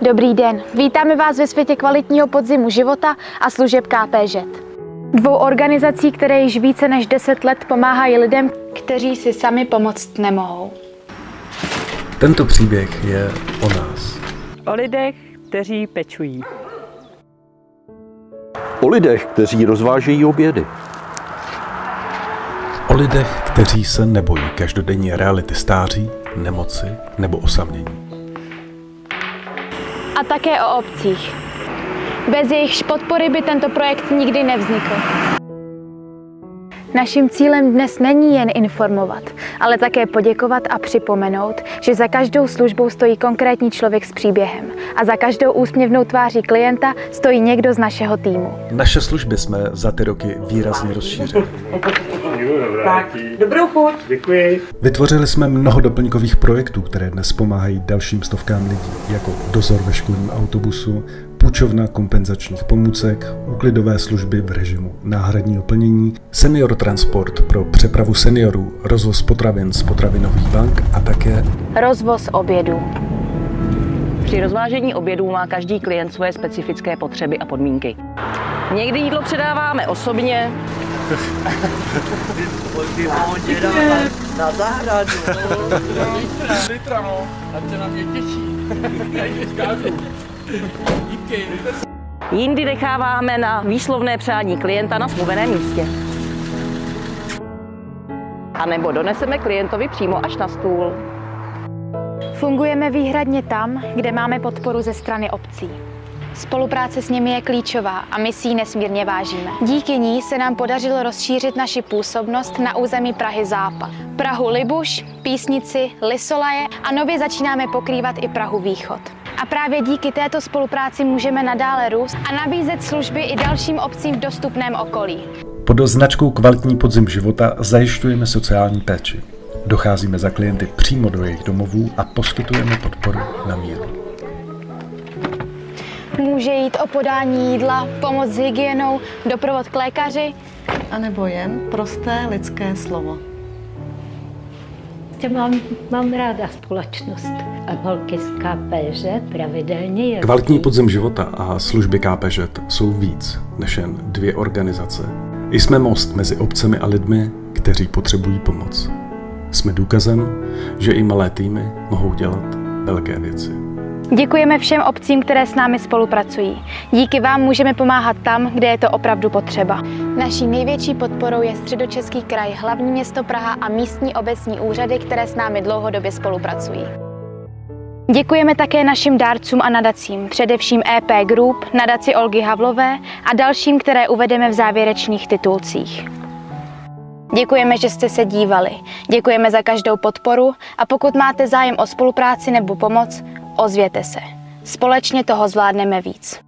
Dobrý den, vítáme vás ve světě kvalitního podzimu života a služeb KPŽ. Dvou organizací, které již více než 10 let pomáhají lidem, kteří si sami pomoct nemohou. Tento příběh je o nás. O lidech, kteří pečují. O lidech, kteří rozvážejí obědy. O lidech, kteří se nebojí každodenní reality stáří, nemoci nebo osamění. A také o obcích. Bez jejichž podpory by tento projekt nikdy nevznikl. Naším cílem dnes není jen informovat, ale také poděkovat a připomenout, že za každou službou stojí konkrétní člověk s příběhem a za každou úsměvnou tváří klienta stojí někdo z našeho týmu. Naše služby jsme za ty roky výrazně rozšířili. Tak, dobrou chuť. Děkuji. Vytvořili jsme mnoho doplňkových projektů, které dnes pomáhají dalším stovkám lidí, jako dozor ve školním autobusu, půjčovna kompenzačních pomůcek, úklidové služby v režimu náhradního plnění, senior transport pro přepravu seniorů, rozvoz potravin z potravinových bank a také rozvoz obědů. Při rozvážení obědů má každý klient svoje specifické potřeby a podmínky. Někdy jídlo předáváme osobně. Na zahradu. Litra, no. Ať se na mě těší. Já jim vzkážu. Díky. Jindy necháváme na výslovné přání klienta na smluveném místě. A nebo doneseme klientovi přímo až na stůl. Fungujeme výhradně tam, kde máme podporu ze strany obcí. Spolupráce s nimi je klíčová a my si ji nesmírně vážíme. Díky ní se nám podařilo rozšířit naši působnost na území Prahy Západ, Prahu Libuš, Písnici, Lysolaje a nově začínáme pokrývat i Prahu Východ. A právě díky této spolupráci můžeme nadále růst a nabízet služby i dalším obcím v dostupném okolí. pod značkou Kvalitní podzim života zajišťujeme sociální péči. Docházíme za klienty přímo do jejich domovů a poskytujeme podporu na míru. Může jít o podání jídla, pomoc s hygienou, doprovod k lékaři, A nebo jen prosté lidské slovo. Mám ráda společnost a holky z KPŽ pravidelně je. Kvalitní podzim života a služby KPŽ jsou víc než jen dvě organizace. Jsme most mezi obcemi a lidmi, kteří potřebují pomoc. Jsme důkazem, že i malé týmy mohou dělat velké věci. Děkujeme všem obcím, které s námi spolupracují. Díky vám můžeme pomáhat tam, kde je to opravdu potřeba. Naší největší podporou je Středočeský kraj, hlavní město Praha a místní obecní úřady, které s námi dlouhodobě spolupracují. Děkujeme také našim dárcům a nadacím, především EP Group, nadaci Olgy Havlové a dalším, které uvedeme v závěrečných titulcích. Děkujeme, že jste se dívali. Děkujeme za každou podporu a pokud máte zájem o spolupráci nebo pomoc, ozvěte se. Společně toho zvládneme víc.